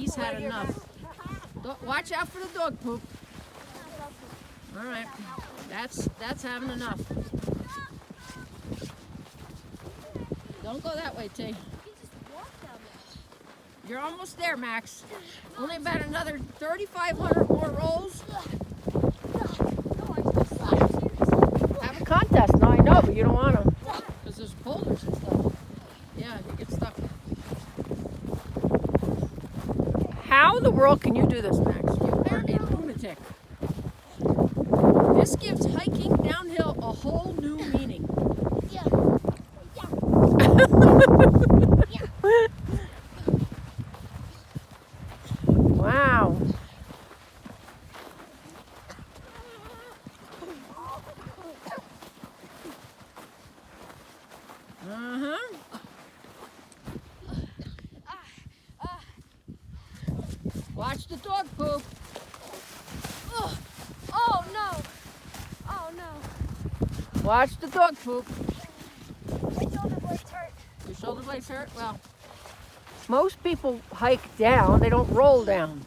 he's had enough. Watch out for the dog poop. All right, that's having enough. Don't go that way, T. You're almost there, Max. Only about another 3,500 more rolls. Have a contest. No, I know, but you don't want them because there's boulders and stuff. Yeah, you get stuck. How in the world can you do this, Max? You are a lunatic. This gives hiking downhill a whole new meaning. Yeah. Wow. Watch the dog poop. Oh no. Oh no. Watch the dog poop. My shoulder blades hurt. Your shoulder blades hurt? Well, most people hike down, they don't roll down.